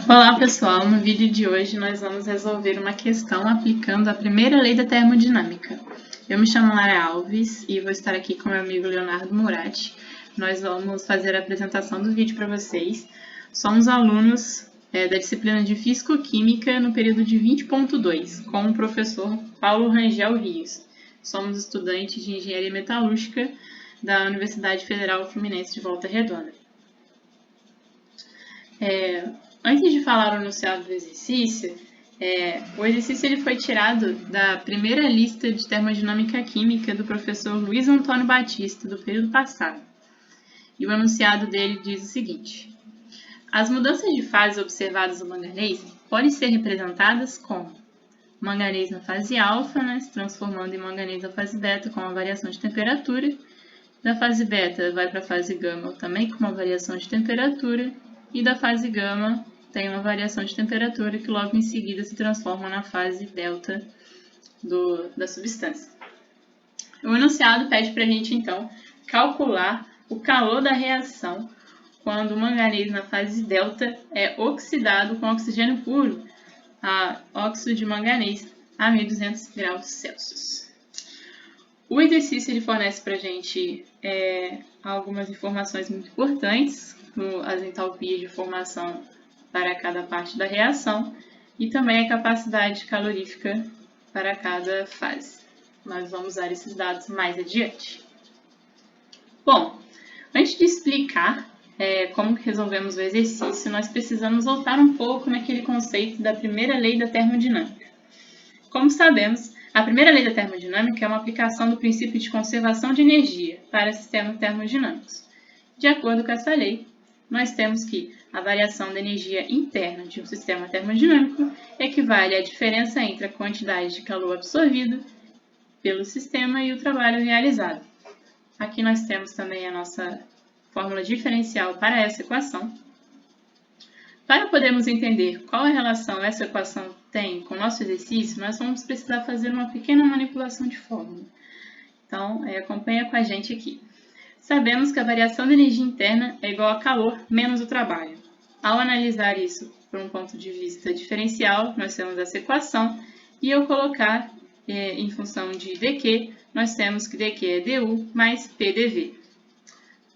Olá pessoal, no vídeo de hoje nós vamos resolver uma questão aplicando a primeira lei da termodinâmica. Eu me chamo Lara Alves e vou estar aqui com meu amigo Leonardo Murati. Nós vamos fazer a apresentação do vídeo para vocês. Somos alunos da disciplina de Físico-Química no período de 20.2, com o professor Paulo Rangel Rios. Somos estudantes de Engenharia Metalúrgica da Universidade Federal Fluminense de Volta Redonda. Antes de falar o enunciado do exercício, o exercício ele foi tirado da primeira lista de termodinâmica química do professor Luiz Antônio Batista, do período passado. E o enunciado dele diz o seguinte: as mudanças de fase observadas no manganês podem ser representadas como manganês na fase alfa, se transformando em manganês na fase beta com uma variação de temperatura. Da fase beta vai para a fase gama também com uma variação de temperatura. E da fase gama tem uma variação de temperatura que logo em seguida se transforma na fase delta da substância. O enunciado pede para a gente, então, calcular o calor da reação quando o manganês na fase delta é oxidado com oxigênio puro, a óxido de manganês, a 1200 graus Celsius. O exercício ele fornece para a gente algumas informações muito importantes, as entalpias de formação para cada parte da reação e também a capacidade calorífica para cada fase. Nós vamos usar esses dados mais adiante. Bom, antes de explicar como resolvemos o exercício, nós precisamos voltar um pouco naquele conceito da primeira lei da termodinâmica. Como sabemos, a primeira lei da termodinâmica é uma aplicação do princípio de conservação de energia para sistemas termodinâmicos. De acordo com essa lei, nós temos que a variação da energia interna de um sistema termodinâmico equivale à diferença entre a quantidade de calor absorvido pelo sistema e o trabalho realizado. Aqui nós temos também a nossa fórmula diferencial para essa equação. Para podermos entender qual a relação essa equação tem com o nosso exercício, nós vamos precisar fazer uma pequena manipulação de fórmula. Então, acompanha com a gente aqui. Sabemos que a variação da energia interna é igual a calor menos o trabalho. Ao analisar isso por um ponto de vista diferencial, nós temos essa equação e ao colocar em função de dQ, nós temos que dQ é du mais PdV.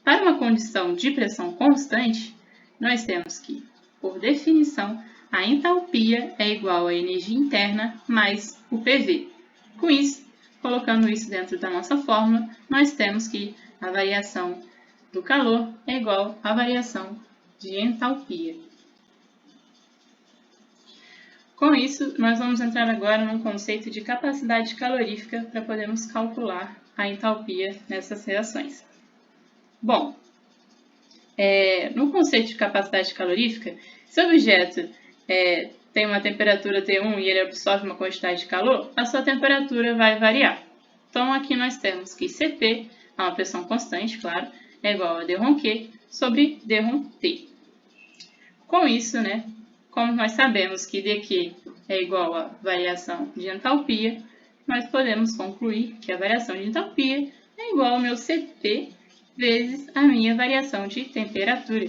Para uma condição de pressão constante, nós temos que, por definição, a entalpia é igual à energia interna mais o PV. Com isso, colocando isso dentro da nossa fórmula, nós temos que a variação do calor é igual à variação de entalpia. Com isso, nós vamos entrar agora no conceito de capacidade calorífica para podermos calcular a entalpia nessas reações. Bom, no conceito de capacidade calorífica, se o objeto tem uma temperatura T1 e ele absorve uma quantidade de calor, a sua temperatura vai variar. Então, aqui nós temos que Cp, é uma pressão constante, claro, é igual a dρQ sobre dρT. Com isso, como nós sabemos que dQ é igual à variação de entalpia, nós podemos concluir que a variação de entalpia é igual ao meu Cp vezes a minha variação de temperatura.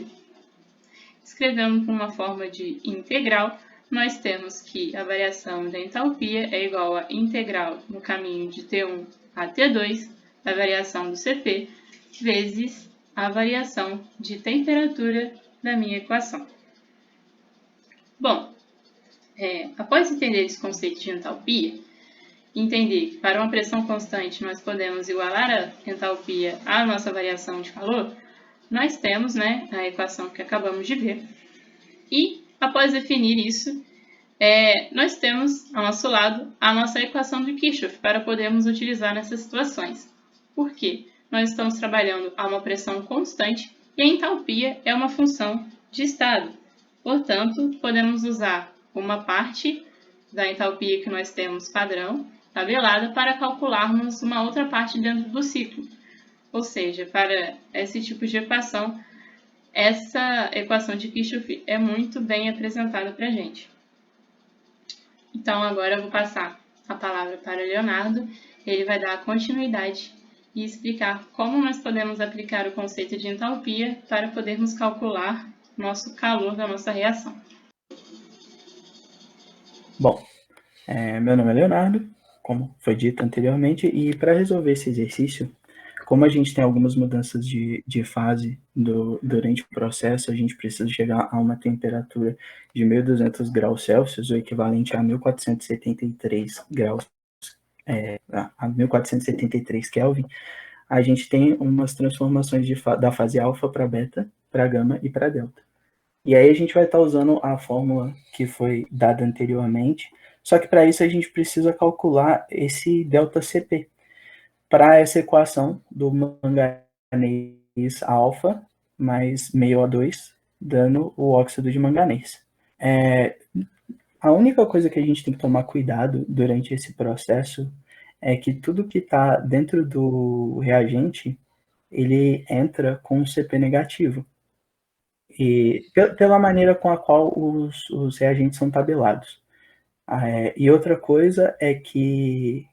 Escrevendo com uma forma de integral, nós temos que a variação da entalpia é igual a integral no caminho de T1 a T2 da variação do Cp vezes a variação de temperatura da minha equação. Bom, após entender esse conceito de entalpia, entender que para uma pressão constante nós podemos igualar a entalpia à nossa variação de calor, nós temos a equação que acabamos de ver. E, após definir isso, nós temos ao nosso lado a nossa equação de Kirchhoff para podermos utilizar nessas situações. Por quê? Nós estamos trabalhando a uma pressão constante e a entalpia é uma função de estado. Portanto, podemos usar uma parte da entalpia que nós temos padrão, tabelada, para calcularmos uma outra parte dentro do ciclo. Ou seja, para esse tipo de equação, essa equação de Kirchhoff é muito bem apresentada para a gente. Então, agora eu vou passar a palavra para o Leonardo. Ele vai dar continuidade e explicar como nós podemos aplicar o conceito de entalpia para podermos calcular nosso calor da nossa reação. Bom, meu nome é Leonardo, como foi dito anteriormente, e para resolver esse exercício, como a gente tem algumas mudanças de fase durante o processo, a gente precisa chegar a uma temperatura de 1.200 graus Celsius, o equivalente a 1.473 graus, a 1.473 Kelvin. A gente tem umas transformações da fase alfa para beta, para gama e para delta. E aí a gente vai estar usando a fórmula que foi dada anteriormente, só que para isso a gente precisa calcular esse ΔCP para essa equação do manganês alfa mais meio O2, dando o óxido de manganês. A única coisa que a gente tem que tomar cuidado durante esse processo é que tudo que está dentro do reagente, ele entra com um CP negativo. E pela maneira com a qual os reagentes são tabelados. E outra coisa é que,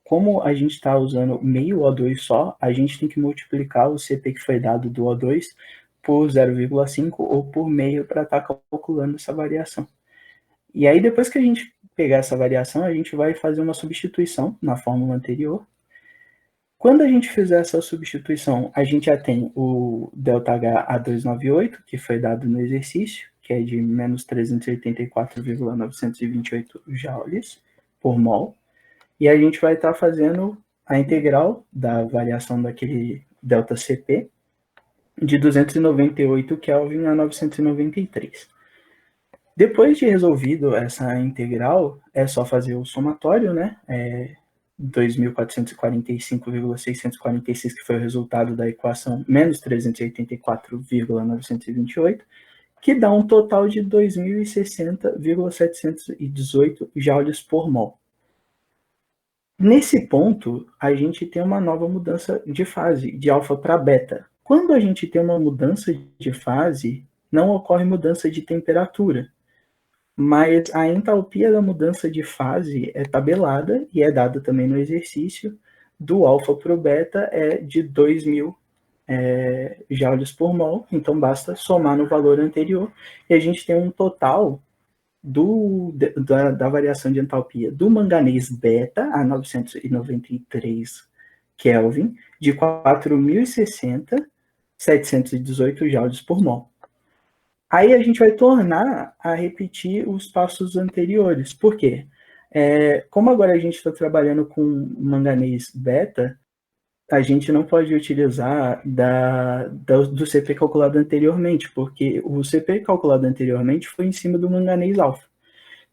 como a gente está usando meio O2 só, a gente tem que multiplicar o CP que foi dado do O2 por 0,5 ou por meio para estar calculando essa variação. E aí, depois que a gente pegar essa variação, a gente vai fazer uma substituição na fórmula anterior. Quando a gente fizer essa substituição, a gente já tem o ΔH A298, que foi dado no exercício, que é de menos 384,928 joules por mol. E a gente vai estar fazendo a integral da variação daquele ΔCP de 298 Kelvin a 993. Depois de resolvido essa integral, é só fazer o somatório, né? 2.445,646, que foi o resultado da equação, menos 384,928, que dá um total de 2.060,718 joules por mol. Nesse ponto, a gente tem uma nova mudança de fase, de alfa para beta. Quando a gente tem uma mudança de fase, não ocorre mudança de temperatura, mas a entalpia da mudança de fase é tabelada e é dada também no exercício. Do alfa para o beta é de 2.000 joules por mol, então basta somar no valor anterior e a gente tem um total da variação de entalpia do manganês beta a 993 Kelvin de 4.060,718 joules por mol. Aí a gente vai tornar a repetir os passos anteriores. Por quê? Como agora a gente está trabalhando com manganês beta, a gente não pode utilizar do CP calculado anteriormente, porque o CP calculado anteriormente foi em cima do manganês alfa.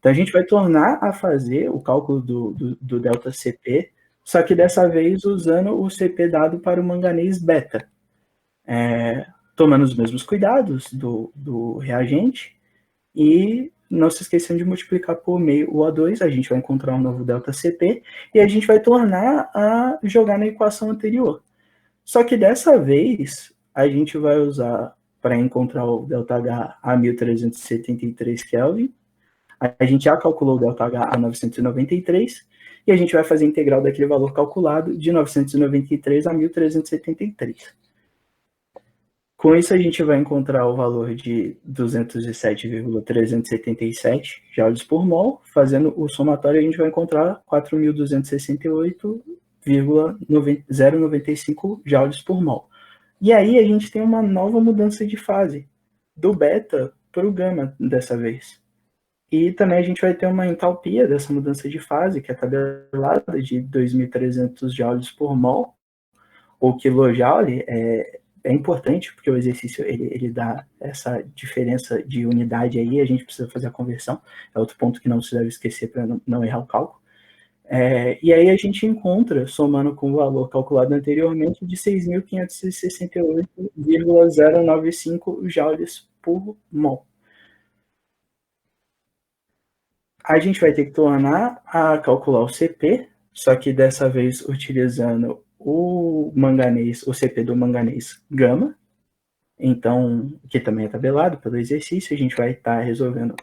Então a gente vai tornar a fazer o cálculo do delta CP, só que dessa vez usando o CP dado para o manganês beta. Tomando os mesmos cuidados do reagente e não se esquecendo de multiplicar por meio o O2, a gente vai encontrar um novo ΔCP e a gente vai tornar a jogar na equação anterior. Só que dessa vez, a gente vai usar, para encontrar o ΔH a 1.373 Kelvin, a gente já calculou o ΔH a 993 e a gente vai fazer a integral daquele valor calculado de 993 a 1.373. Com isso, a gente vai encontrar o valor de 207,377 joules por mol. Fazendo o somatório, a gente vai encontrar 4.268,095 joules por mol. E aí a gente tem uma nova mudança de fase, do beta para o gama dessa vez. E também a gente vai ter uma entalpia dessa mudança de fase, que é tabelada de 2.300 joules por mol, ou quilojoule. É importante, porque o exercício ele dá essa diferença de unidade aí, a gente precisa fazer a conversão, é outro ponto que não se deve esquecer para não errar o cálculo. E aí a gente encontra, somando com o valor calculado anteriormente, de 6.568,095 joules por mol. A gente vai ter que tornar a calcular o CP, só que dessa vez utilizando o manganês, o CP do manganês gama, então, que também é tabelado pelo exercício, a gente vai estar resolvendo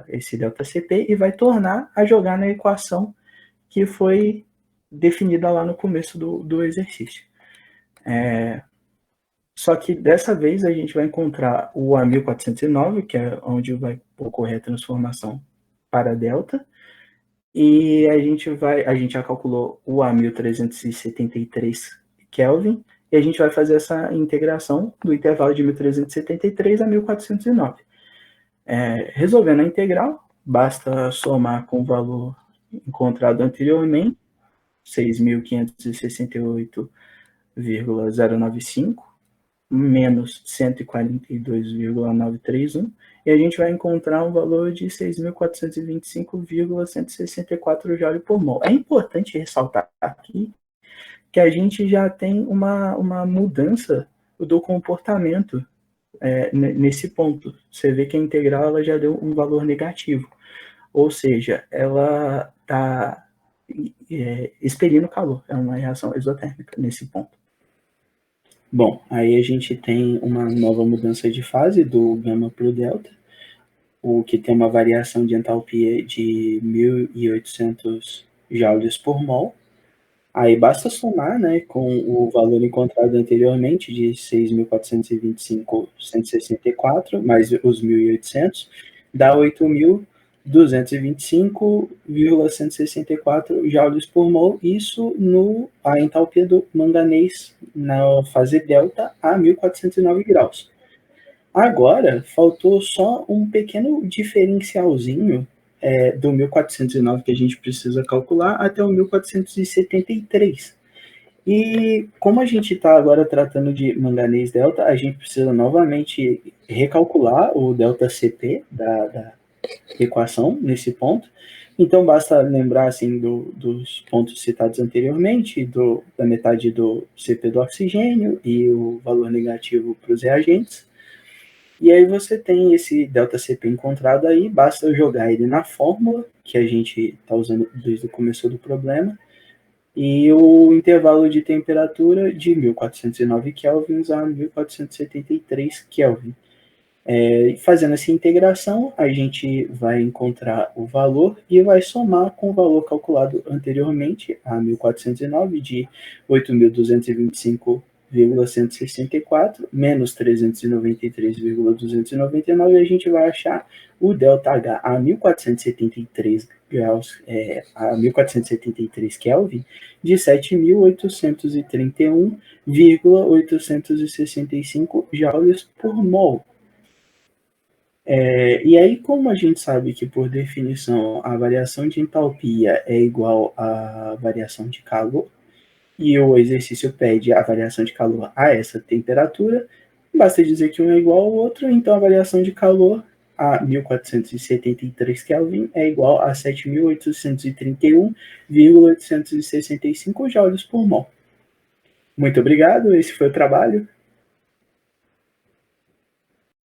esse ΔCP e vai tornar a jogar na equação que foi definida lá no começo do exercício. Só que dessa vez a gente vai encontrar o A1409, que é onde vai ocorrer a transformação para delta, E a gente já calculou o a 1373 Kelvin, e a gente vai fazer essa integração do intervalo de 1373 a 1409. Resolvendo a integral, basta somar com o valor encontrado anteriormente, 6.568,095, menos 142,931, e a gente vai encontrar um valor de 6.425,164 joule por mol. É importante ressaltar aqui que a gente já tem uma mudança do comportamento nesse ponto. Você vê que a integral ela já deu um valor negativo, ou seja, ela está expelindo calor, é uma reação exotérmica nesse ponto. Bom, aí a gente tem uma nova mudança de fase do gama para o delta, o que tem uma variação de entalpia de 1.800 joules por mol. Aí basta somar, né, com o valor encontrado anteriormente de 6.425,164, mais os 1.800, dá 8.225,164 joules por mol, isso a entalpia do manganês na fase delta a 1.409 graus. Agora, faltou só um pequeno diferencialzinho do 1409 que a gente precisa calcular até o 1473. E como a gente está agora tratando de manganês delta, a gente precisa novamente recalcular o delta CP da equação nesse ponto. Então, basta lembrar assim, dos pontos citados anteriormente, da metade do CP do oxigênio e o valor negativo para os reagentes. E aí você tem esse ΔCP encontrado aí, basta jogar ele na fórmula, que a gente está usando desde o começo do problema, e o intervalo de temperatura de 1409 kelvins a 1473 kelvin. Fazendo essa integração, a gente vai encontrar o valor e vai somar com o valor calculado anteriormente, a 1409, de 8.225,164 menos 393,299, e a gente vai achar o ΔH a 1473 graus, a 1473 Kelvin, de 7.831,865 joules por mol. E aí, como a gente sabe que, por definição, a variação de entalpia é igual à variação de calor, e o exercício pede a variação de calor a essa temperatura, basta dizer que um é igual ao outro, então a variação de calor a 1473 Kelvin é igual a 7.831,865 joules por mol. Muito obrigado, esse foi o trabalho.